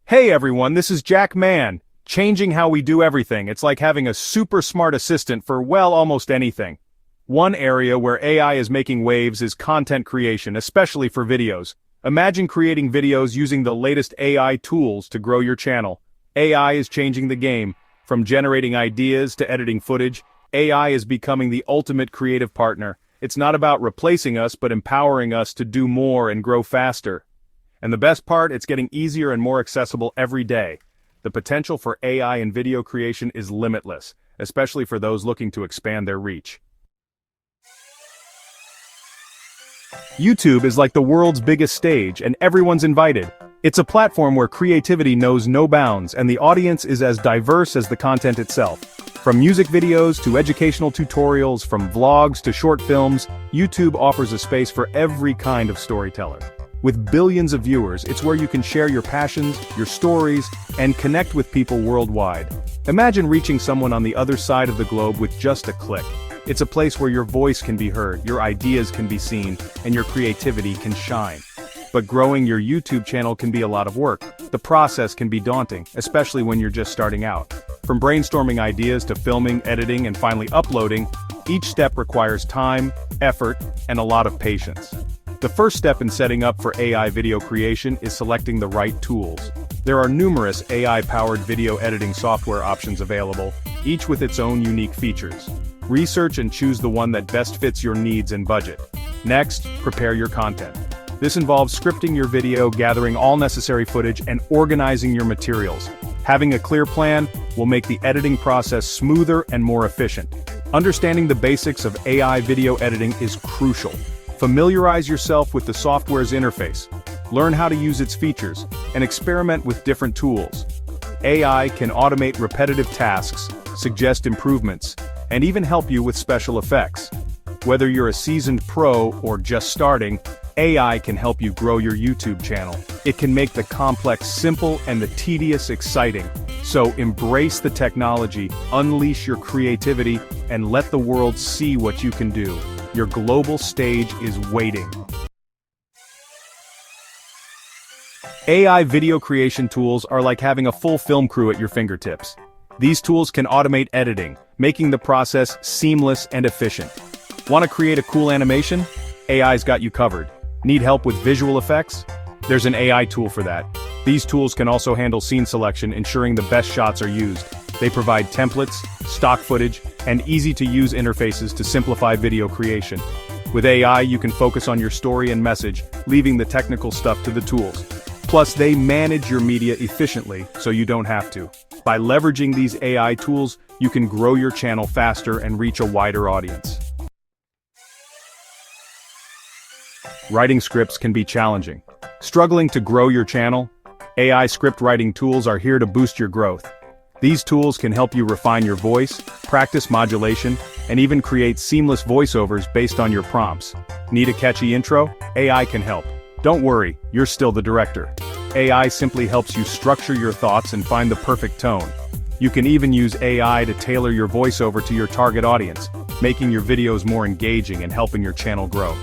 Hey everyone, this is Jack Mann, changing how we do everything. It's like having a super smart assistant for, well, almost anything. One area where AI is making waves is content creation, especially for videos. Imagine creating videos using the latest AI tools to grow your channel. AI is changing the game. From generating ideas to editing footage, AI is becoming the ultimate creative partner. It's not about replacing us, but empowering us to do more and grow faster. And the best part, it's getting easier and more accessible every day. The potential for AI in video creation is limitless, especially for those looking to expand their reach. YouTube is like the world's biggest stage, and everyone's invited. It's a platform where creativity knows no bounds, and the audience is as diverse as the content itself. From music videos to educational tutorials, from vlogs to short films, YouTube offers a space for every kind of storyteller. With billions of viewers, it's where you can share your passions, your stories, and connect with people worldwide. Imagine reaching someone on the other side of the globe with just a click. It's a place where your voice can be heard, your ideas can be seen, and your creativity can shine. But growing your YouTube channel can be a lot of work. The process can be daunting, especially when you're just starting out. From brainstorming ideas to filming, editing, and finally uploading, each step requires time, effort, and a lot of patience. The first step in setting up for AI video creation is selecting the right tools. There are numerous AI-powered video editing software options available, each with its own unique features. Research and choose the one that best fits your needs and budget. Next, prepare your content. This involves scripting your video, gathering all necessary footage, and organizing your materials. Having a clear plan will make the editing process smoother and more efficient. Understanding the basics of AI video editing is crucial. Familiarize yourself with the software's interface, learn how to use its features, and experiment with different tools. AI can automate repetitive tasks, suggest improvements, and even help you with special effects. Whether you're a seasoned pro or just starting, AI can help you grow your YouTube channel. It can make the complex simple and the tedious exciting. So embrace the technology, unleash your creativity, and let the world see what you can do. Your global stage is waiting. AI video creation tools are like having a full film crew at your fingertips. These tools can automate editing, making the process seamless and efficient. Want to create a cool animation? AI's got you covered. Need help with visual effects? There's an AI tool for that. These tools can also handle scene selection, ensuring the best shots are used. They provide templates, stock footage, and easy-to-use interfaces to simplify video creation. With AI, you can focus on your story and message, leaving the technical stuff to the tools. Plus, they manage your media efficiently, so you don't have to. By leveraging these AI tools, you can grow your channel faster and reach a wider audience. Writing scripts can be challenging. Struggling to grow your channel? AI script writing tools are here to boost your growth. These tools can help you refine your voice, practice modulation, and even create seamless voiceovers based on your prompts. Need a catchy intro? AI can help. Don't worry, you're still the director. AI simply helps you structure your thoughts and find the perfect tone. You can even use AI to tailor your voiceover to your target audience, making your videos more engaging and helping your channel grow.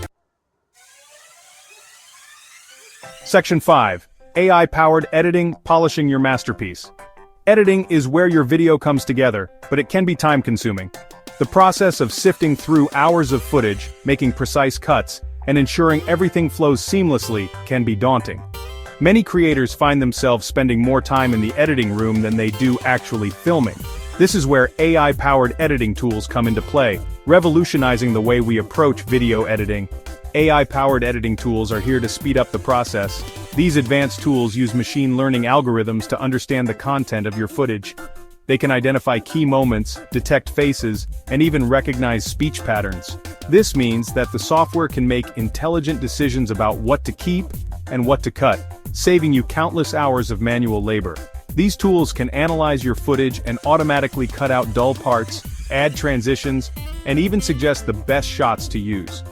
Section 5. AI-powered editing, polishing your masterpiece. Editing is where your video comes together, but it can be time-consuming. The process of sifting through hours of footage, making precise cuts, and ensuring everything flows seamlessly can be daunting. Many creators find themselves spending more time in the editing room than they do actually filming. This is where AI-powered editing tools come into play, revolutionizing the way we approach video editing. AI-powered editing tools are here to speed up the process. These advanced tools use machine learning algorithms to understand the content of your footage. They can identify key moments, detect faces, and even recognize speech patterns. This means that the software can make intelligent decisions about what to keep and what to cut, saving you countless hours of manual labor. These tools can analyze your footage and automatically cut out dull parts, add transitions, and even suggest the best shots to use.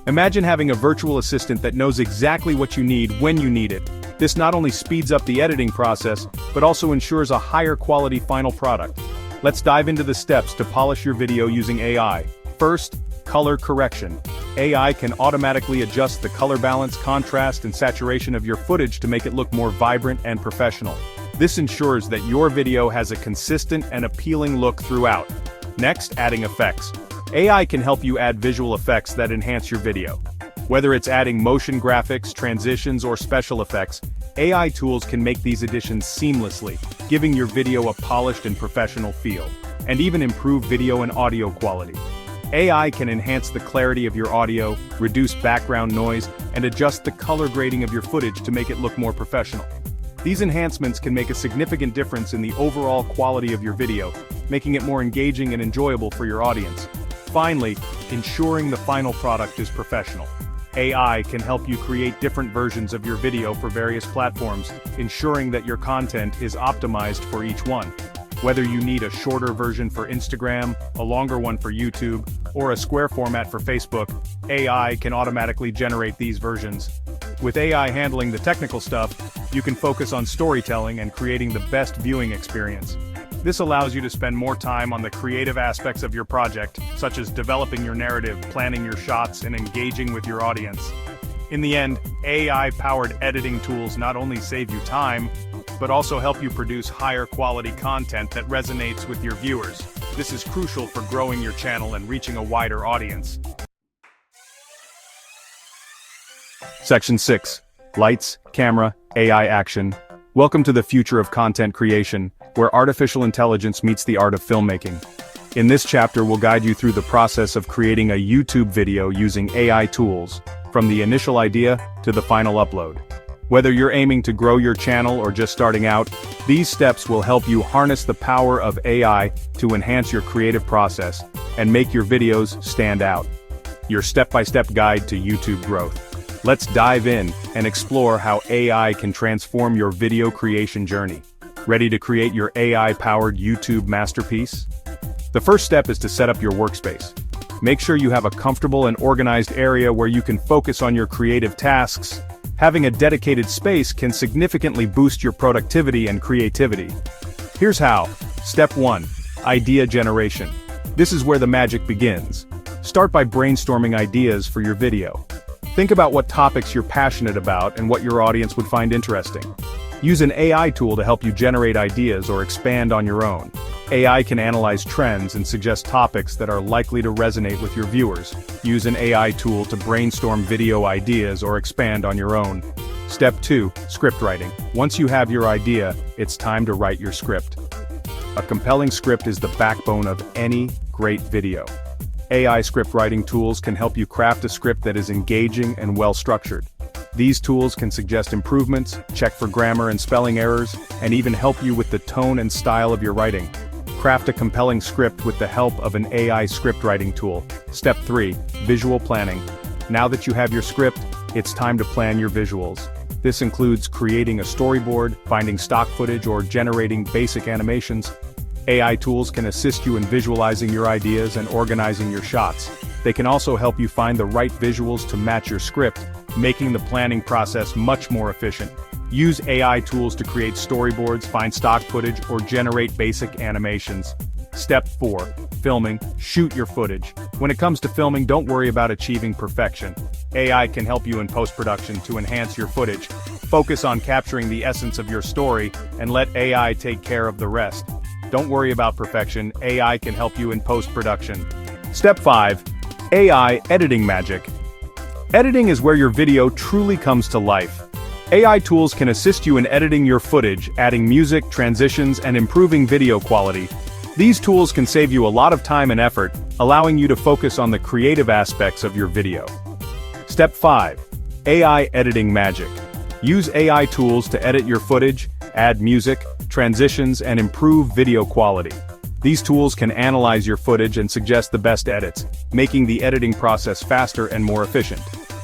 Imagine having a virtual assistant that knows exactly what you need when you need it. This not only speeds up the editing process, but also ensures a higher quality final product. Let's dive into the steps to polish your video using AI. First, color correction. AI can automatically adjust the color balance, contrast, and saturation of your footage to make it look more vibrant and professional. This ensures that your video has a consistent and appealing look throughout. Next, adding effects. AI can help you add visual effects that enhance your video. Whether it's adding motion graphics, transitions, or special effects, AI tools can make these additions seamlessly, giving your video a polished and professional feel, and even improve video and audio quality. AI can enhance the clarity of your audio, reduce background noise, and adjust the color grading of your footage to make it look more professional. These enhancements can make a significant difference in the overall quality of your video, making it more engaging and enjoyable for your audience. Finally, ensuring the final product is professional. AI can help you create different versions of your video for various platforms, ensuring that your content is optimized for each one. Whether you need a shorter version for Instagram, a longer one for YouTube, or a square format for Facebook, AI can automatically generate these versions. With AI handling the technical stuff, you can focus on storytelling and creating the best viewing experience. This allows you to spend more time on the creative aspects of your project, such as developing your narrative, planning your shots, and engaging with your audience. In the end, AI-powered editing tools not only save you time, but also help you produce higher quality content that resonates with your viewers. This is crucial for growing your channel and reaching a wider audience. Section 6. Lights, Camera, AI Action. Welcome to the future of content creation, where artificial intelligence meets the art of filmmaking. In this chapter, we'll guide you through the process of creating a YouTube video using AI tools, from the initial idea to the final upload. Whether you're aiming to grow your channel or just starting out, these steps will help you harness the power of AI to enhance your creative process and make your videos stand out. Your step-by-step guide to YouTube growth. Let's dive in and explore how AI can transform your video creation journey. Ready to create your AI-powered YouTube masterpiece? The first step is to set up your workspace. Make sure you have a comfortable and organized area where you can focus on your creative tasks. Having a dedicated space can significantly boost your productivity and creativity. Here's how. Step 1. Idea generation. This is where the magic begins. Start by brainstorming ideas for your video. Think about what topics you're passionate about and what your audience would find interesting. Use an AI tool to help you generate ideas or expand on your own. AI can analyze trends and suggest topics that are likely to resonate with your viewers. Use an AI tool to brainstorm video ideas or expand on your own. Step 2. Script writing. Once you have your idea, it's time to write your script. A compelling script is the backbone of any great video. AI script writing tools can help you craft a script that is engaging and well-structured. These tools can suggest improvements, check for grammar and spelling errors, and even help you with the tone and style of your writing. Craft a compelling script with the help of an AI script writing tool. Step 3. Visual planning. Now that you have your script, it's time to plan your visuals. This includes creating a storyboard, finding stock footage, or generating basic animations. AI tools can assist you in visualizing your ideas and organizing your shots. They can also help you find the right visuals to match your script, making the planning process much more efficient. Use AI tools to create storyboards, find stock footage, or generate basic animations. Step 4. Filming. Shoot your footage. When it comes to filming, don't worry about achieving perfection. AI can help you in post-production to enhance your footage. Focus on capturing the essence of your story, and let AI take care of the rest. Don't worry about perfection, AI can help you in post-production. Step 5. AI editing magic. Editing is where your video truly comes to life. AI tools can assist you in editing your footage, adding music, transitions, and improving video quality. These tools can save you a lot of time and effort, allowing you to focus on the creative aspects of your video. Step 5. AI editing magic. Use AI tools to edit your footage, add music, transitions, and improve video quality. These tools can analyze your footage and suggest the best edits, making the editing process faster and more efficient.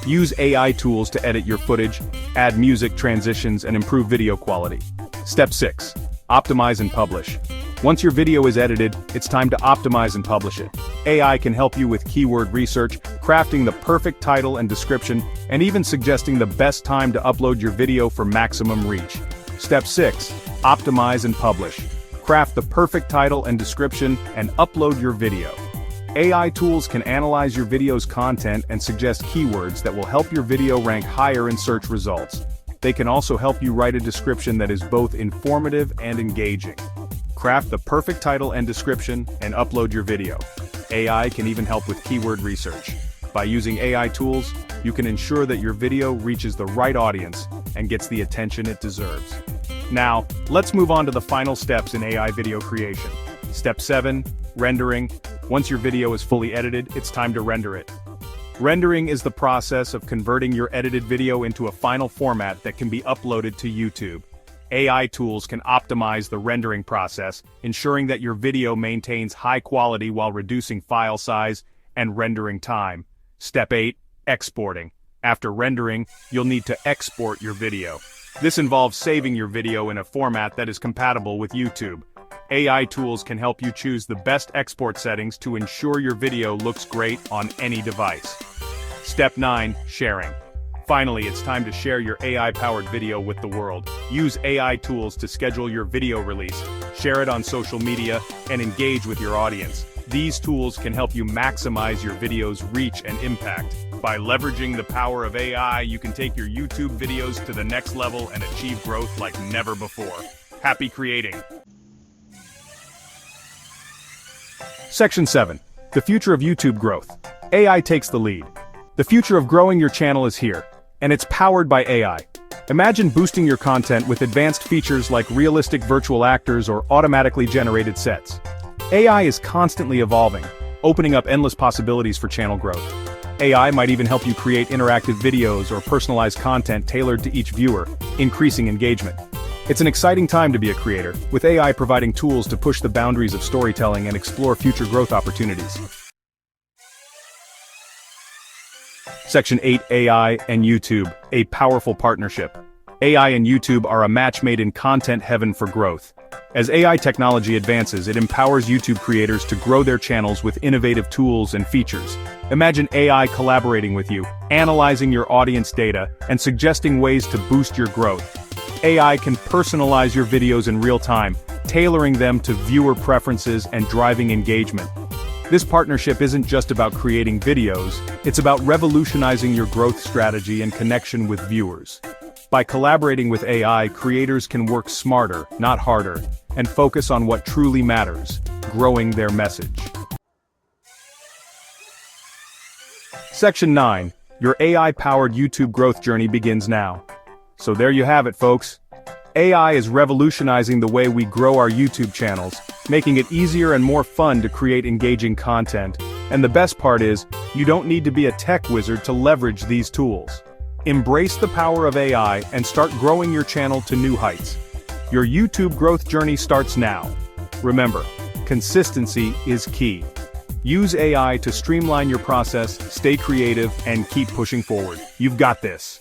Use AI tools to edit your footage, add music, transitions, and improve video quality. Step 6. Optimize and publish. Once your video is edited, it's time to optimize and publish it. AI can help you with keyword research, crafting the perfect title and description, and even suggesting the best time to upload your video for maximum reach. Step 6. Optimize and publish. Craft the perfect title and description and upload your video. AI tools can analyze your video's content and suggest keywords that will help your video rank higher in search results. They can also help you write a description that is both informative and engaging. Craft the perfect title and description, and upload your video. AI can even help with keyword research. By using AI tools, you can ensure that your video reaches the right audience and gets the attention it deserves. Now, let's move on to the final steps in AI video creation. Step 7, rendering. Once your video is fully edited, it's time to render it. Rendering is the process of converting your edited video into a final format that can be uploaded to YouTube. AI tools can optimize the rendering process, ensuring that your video maintains high quality while reducing file size and rendering time. Step 8, exporting. After rendering, you'll need to export your video. This involves saving your video in a format that is compatible with YouTube. AI tools can help you choose the best export settings to ensure your video looks great on any device. Step 9, sharing. Finally, it's time to share your AI-powered video with the world. Use AI tools to schedule your video release, share it on social media, and engage with your audience. These tools can help you maximize your video's reach and impact. By leveraging the power of AI, you can take your YouTube videos to the next level and achieve growth like never before. Happy creating! Section 7. The future of YouTube growth. AI takes the lead. The future of growing your channel is here, and it's powered by AI. Imagine boosting your content with advanced features like realistic virtual actors or automatically generated sets. AI is constantly evolving, opening up endless possibilities for channel growth. AI might even help you create interactive videos or personalized content tailored to each viewer, increasing engagement. It's an exciting time to be a creator, with AI providing tools to push the boundaries of storytelling and explore future growth opportunities. Section 8, AI and YouTube, a powerful partnership. AI and YouTube are a match made in content heaven for growth. As AI technology advances, it empowers YouTube creators to grow their channels with innovative tools and features. Imagine AI collaborating with you, analyzing your audience data, and suggesting ways to boost your growth. AI can personalize your videos in real time, tailoring them to viewer preferences and driving engagement. This partnership isn't just about creating videos, it's about revolutionizing your growth strategy and connection with viewers. By collaborating with AI, creators can work smarter, not harder, and focus on what truly matters, growing their message. Section 9. Your AI-powered YouTube growth journey begins now. So there you have it, folks. AI is revolutionizing the way we grow our YouTube channels, making it easier and more fun to create engaging content. And the best part is, you don't need to be a tech wizard to leverage these tools. Embrace the power of AI and start growing your channel to new heights. Your YouTube growth journey starts now. Remember, consistency is key. Use AI to streamline your process, stay creative, and keep pushing forward. You've got this.